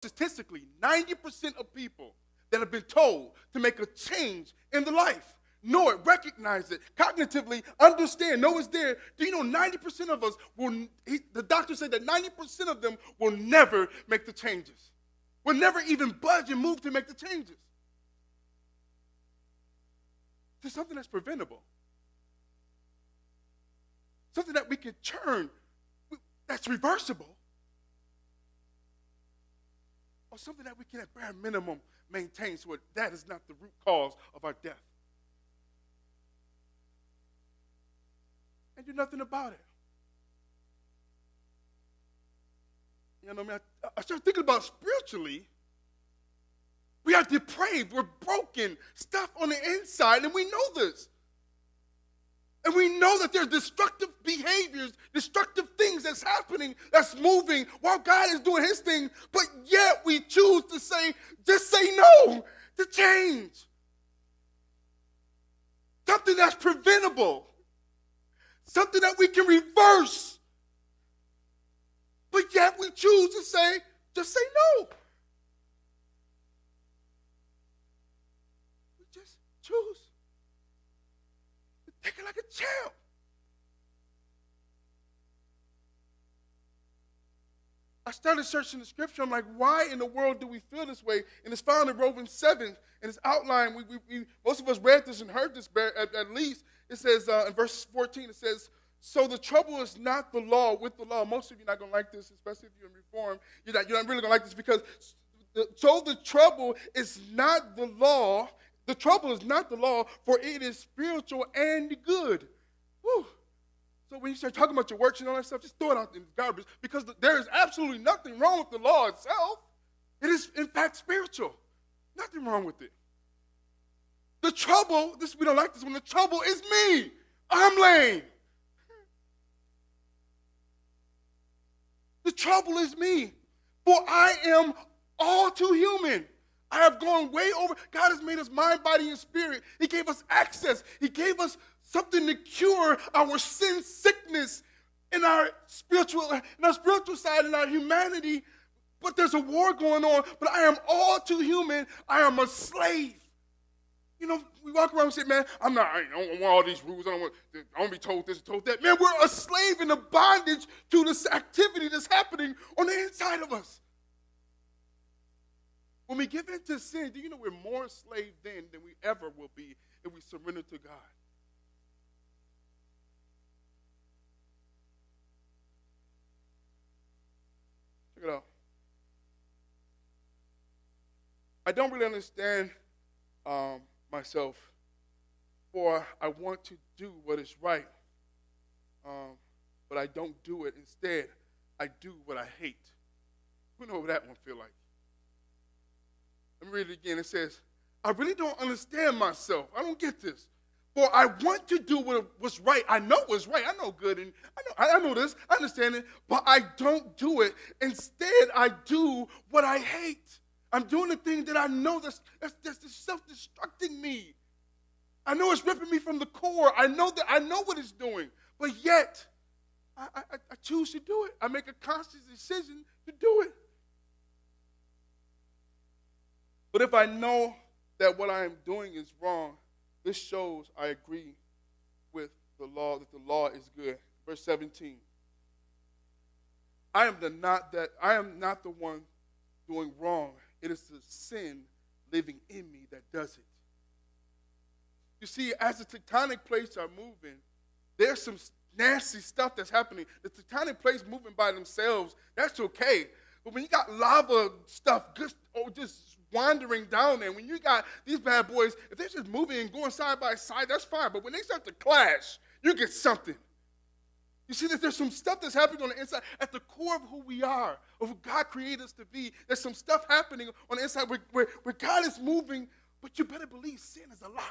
Statistically, 90% of people that have been told to make a change in their life know it, recognize it, cognitively understand, know it's there. Do you know 90% of us the doctor said that 90% of them will never make the changes, will never even budge and move to make the changes. There's something that's preventable, something that we can turn, that's reversible, or something that we can at bare minimum maintain so that is not the root cause of our death. And do nothing about it. You know what I mean? I started thinking about spiritually. We are depraved. We're broken. Stuff on the inside, and we know this. And we know that there's destructive behaviors, destructive things that's happening, that's moving while God is doing his thing, but yet we choose to just say no to change. Something that's preventable. Something that we can reverse. But yet we choose to just say no. We just choose to take it like a champ. I started searching the scripture. I'm like, why in the world do we feel this way? And it's found in Romans 7, and it's outlined. Most of us read this and heard this at least. It says in verse 14, it says, so the trouble is not the law with the law. Most of you are not going to like this, especially if you're in Reform. You're not really going to like this because the trouble is not the law. The trouble is not the law, for it is spiritual and good. Whew. So when you start talking about your works and all that stuff, just throw it out in the garbage because there is absolutely nothing wrong with the law itself. It is, in fact, spiritual. Nothing wrong with it. The trouble, we don't like this one, the trouble is me. I'm lame. The trouble is me, for I am all too human. I have gone way over. God has made us mind, body, and spirit. He gave us access. He gave us something to cure our sin sickness in our spiritual side, in our humanity. But there's a war going on. But I am all too human. I am a slave. You know, we walk around and say, man, I don't want all these rules. I don't want to be told this and told that. Man, we're a slave in a bondage to this activity that's happening on the inside of us. When we give in to sin, do you know we're more enslaved then than we ever will be if we surrender to God? Check it out. I don't really understand myself, for I want to do what is right, but I don't do it. Instead, I do what I hate. Who knows what that one feel like? Let me read it again. It says, I really don't understand myself. I don't get this. For I want to do what's right. I know what's right. I know good, and I know this. I understand it, but I don't do it. Instead, I do what I hate. I'm doing the thing that I know that's self-destructing me. I know it's ripping me from the core. I know what it's doing, but yet I choose to do it. I make a conscious decision to do it. But if I know that what I am doing is wrong, this shows I agree with the law, that the law is good. Verse 17. I am not the one doing wrong. It is the sin living in me that does it. You see, as the tectonic plates are moving, there's some nasty stuff that's happening. The tectonic plates moving by themselves, that's okay. But when you got lava stuff just wandering down there, when you got these bad boys, if they're just moving and going side by side, that's fine. But when they start to clash, you get something. You see that there's some stuff that's happening on the inside, at the core of who we are, of who God created us to be. There's some stuff happening on the inside where God is moving, but you better believe sin is alive.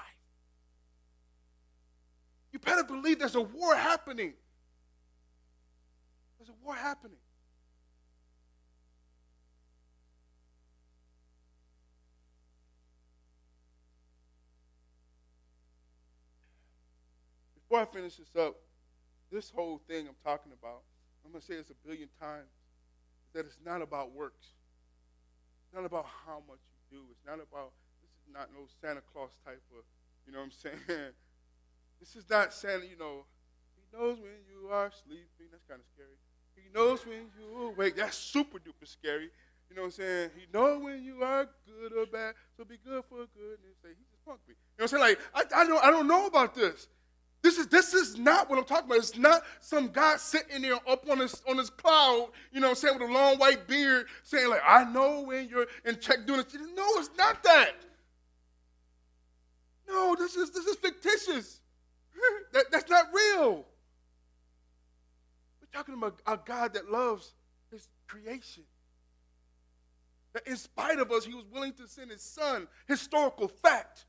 You better believe there's a war happening. There's a war happening. Before I finish this up, this whole thing I'm talking about, I'm going to say this a billion times, that it's not about works. not about how much you do. It's not about, this is not no Santa Claus type of, you know what I'm saying? This is not Santa, he knows when you are sleeping. That's kind of scary. He knows when you awake. That's super duper scary. You know what I'm saying? He knows when you are good or bad, so be good for goodness sake. He just punked me. You know what I'm saying? Like, I don't know about this. This is not what I'm talking about. It's not some guy sitting there up on his cloud, you know what I'm saying, with a long white beard saying, like, I know when you're in check doing this. No, it's not that. No, this is fictitious. That's not real. We're talking about a God that loves his creation. That in spite of us, he was willing to send his son. Historical fact.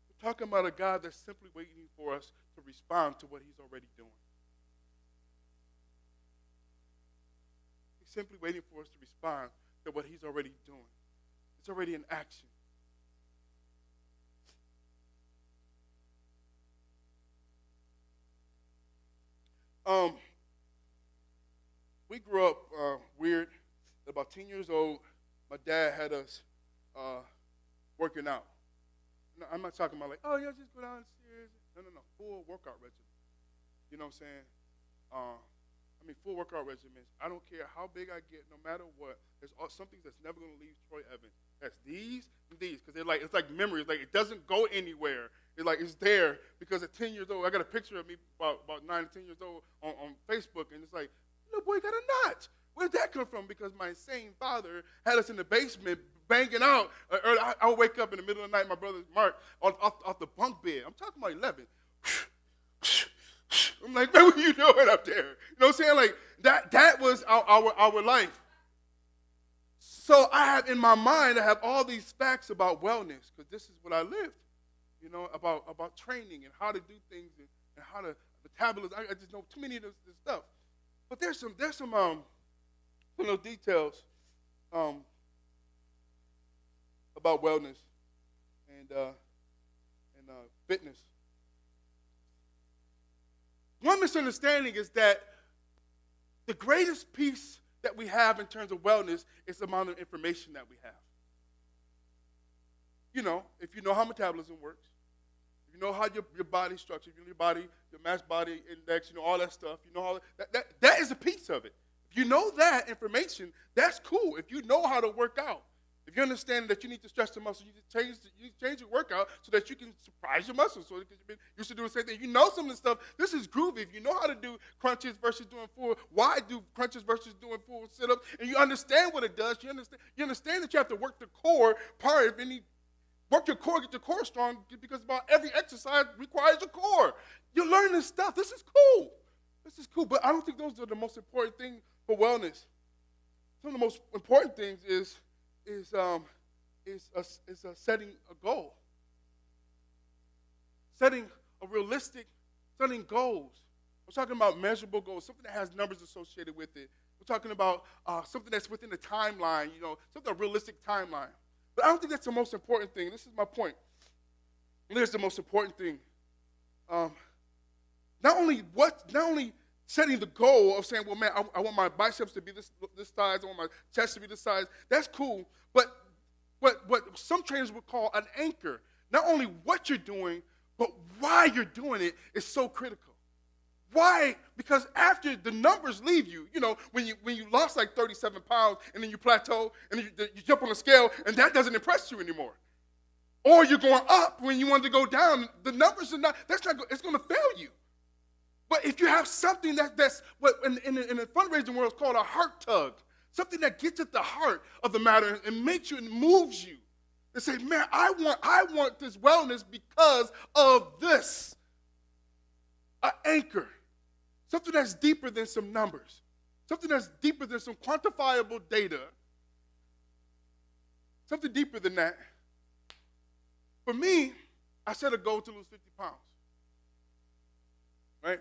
We're talking about a God that's simply waiting for us to respond to what he's already doing. He's simply waiting for us to respond to what he's already doing. It's already in action. We grew up weird. At about 10 years old, my dad had us working out. No, I'm not talking about like, oh, yeah, just go downstairs. No. Full workout regimen. You know what I'm saying? Full workout regimens. I don't care how big I get, no matter what. There's some things that's never going to leave Troy Evans. That's these and these, because it's like memory. It's like it doesn't go anywhere. It's there because at 10 years old, I got a picture of me about 9 or 10 years old on Facebook, and it's like, little boy got a knot. Where did that come from? Because my insane father had us in the basement banging out. I would wake up in the middle of the night, my brother Mark, off the bunk bed. I'm talking about 11. I'm like, man, what are you doing up there? You know what I'm saying? Like, that was our life. So I have in my mind, I have all these facts about wellness, because this is what I lived. About training and how to do things and how to metabolism. I just know too many of this stuff. But there's some little details about wellness and fitness. One misunderstanding is that the greatest piece that we have in terms of wellness is the amount of information that we have. If you know how metabolism works, if you know how your body's structured, your body, your mass body index, all that stuff, all that is a piece of it. If you know that information, that's cool. If you know how to work out, if you understand that you need to stretch the muscle, you change your workout so that you can surprise your muscles. So because you've been used to doing the same thing. You know some of this stuff. This is groovy. If you know how to do crunches versus doing full, why do crunches versus doing full sit-ups, and you understand what it does, you understand that you have to work the core part of any. Work your core, get your core strong, because about every exercise requires a core. You learn this stuff. This is cool. But I don't think those are the most important thing for wellness. Some of the most important things is setting a goal. Setting goals. We're talking about measurable goals, something that has numbers associated with it. We're talking about something that's within the timeline, something a realistic timeline. But I don't think that's the most important thing. This is my point. Here's the most important thing. Not only setting the goal of saying, well, man, I want my biceps to be this size, I want my chest to be this size. That's cool. But what some trainers would call an anchor, not only what you're doing, but why you're doing it is so critical. Why? Because after the numbers leave you, when you lost like 37 pounds and then you plateau and then you jump on a scale and that doesn't impress you anymore. Or you're going up when you want to go down, the numbers are it's going to fail you. But if you have something that's what in the fundraising world is called a heart tug, something that gets at the heart of the matter and makes you and moves you, and say, man, I want this wellness because of this. An anchor. Something that's deeper than some numbers. Something that's deeper than some quantifiable data. Something deeper than that. For me, I set a goal to lose 50 pounds. Right?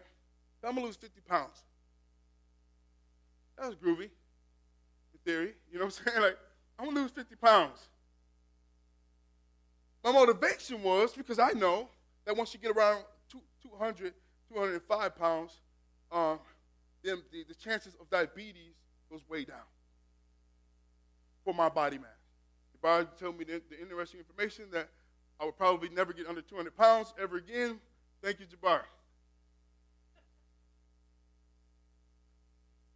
So I'm going to lose 50 pounds. That was groovy, in theory. You know what I'm saying? Like, I'm going to lose 50 pounds. My motivation was because I know that once you get around 200, 205 pounds, the chances of diabetes goes way down for my body mass. Jabari told me the interesting information that I would probably never get under 200 pounds ever again. Thank you, Jabari.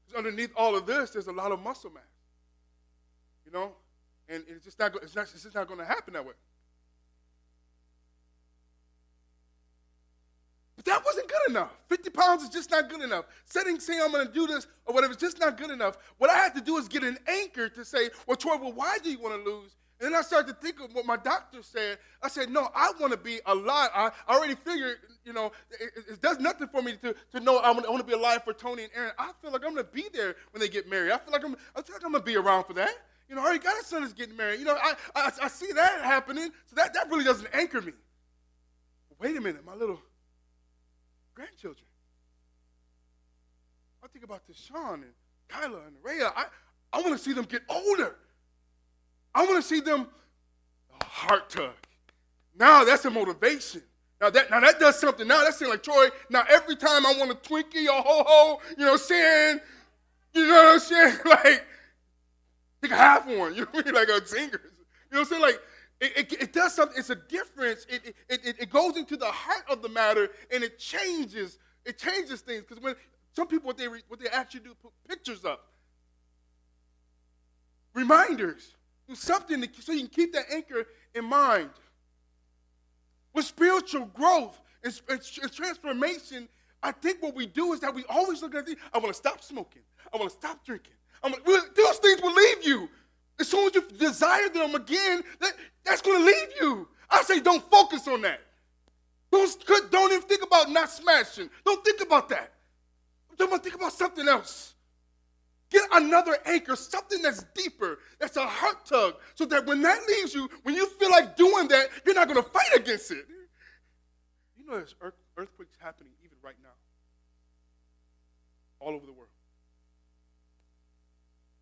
Because underneath all of this, there's a lot of muscle mass. You know? And it's just not going to happen that way. But that wasn't good enough. 50 pounds is just not good enough. Saying I'm going to do this or whatever is just not good enough. What I had to do is get an anchor to say, well, Troy, why do you want to lose? And then I started to think of what my doctor said. I said, no, I want to be alive. I already figured, it does nothing for me to know I want to be alive for Tony and Aaron. I feel like I'm going to be there when they get married. I feel like I'm going to be around for that. I already got a son that's getting married. I see that happening, so that really doesn't anchor me. But wait a minute, my little grandchildren. I think about Deshaun and Kyla and Rhea. I want to see them get older. I want to see them heart tug. Now that's a motivation. Now that does something. Now that's like, Troy, now every time I want a Twinkie or ho-ho, you know what I'm saying? Like, take a half one, you know what I mean? Like a Zingers. You know what I'm saying? Like, it does something. It's a difference. It goes into the heart of the matter, and it changes things. Because when some people, what they actually do, put pictures up. Reminders. Do something so you can keep that anchor in mind. With spiritual growth and transformation, I think what we do is that we always look at things. I want to stop smoking. I want to stop drinking. Those things will leave you. As soon as you desire them again, that's going to leave you. I say don't focus on that. Don't even think about not smashing. Don't think about that. Think about something else. Get another anchor, something that's deeper, that's a heart tug, so that when that leaves you, when you feel like doing that, you're not going to fight against it. There's earthquakes happening even right now, all over the world.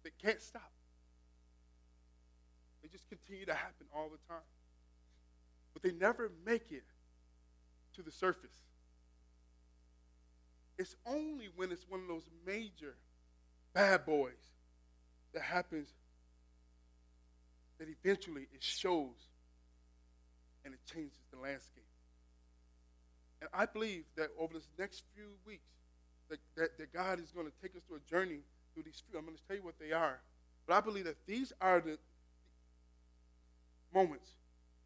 They can't stop. They just continue to happen all the time. But they never make it to the surface. It's only when it's one of those major bad boys that happens that eventually it shows and it changes the landscape. And I believe that over this next few weeks that God is going to take us through a journey through these few. I'm going to tell you what they are. But I believe that these are the moments.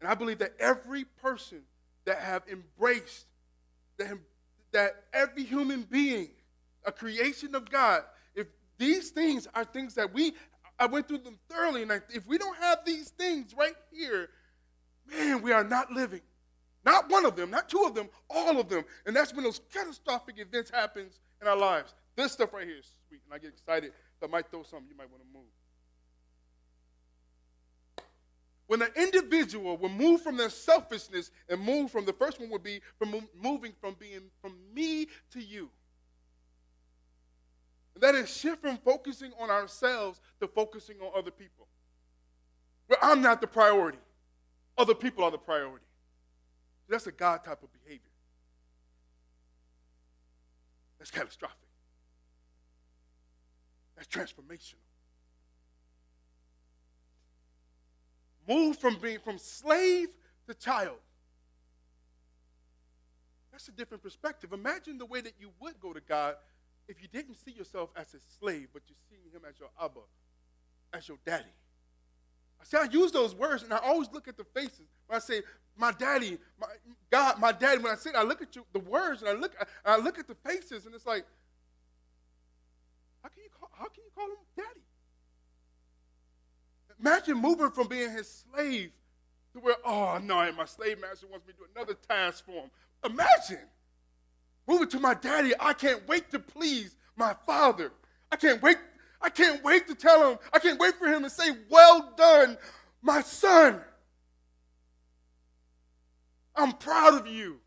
And I believe that every person that have embraced, that every human being, a creation of God, if these things are things that I went through them thoroughly, and if we don't have these things right here, man, we are not living. Not one of them, not two of them, all of them. And that's when those catastrophic events happens in our lives. This stuff right here is sweet, and I get excited. So I might throw something you might want to move. When an individual will move from their selfishness and move from, the first one would be from moving from being from me to you. And that is shift from focusing on ourselves to focusing on other people. Where I'm not the priority. Other people are the priority. That's a God type of behavior. That's catastrophic. That's transformational. Move from being from slave to child. That's a different perspective. Imagine the way that you would go to God if you didn't see yourself as a slave, but you see him as your Abba, as your daddy. I use those words, and I always look at the faces. When I say, my daddy, my daddy, when I say it, I look at the words, and I look at the faces, and it's like, how can you call him daddy? Imagine moving from being his slave to where, oh, no, my slave master wants me to do another task for him. Imagine moving to my daddy. I can't wait to please my father. I can't wait to tell him. I can't wait for him to say, well done, my son. I'm proud of you.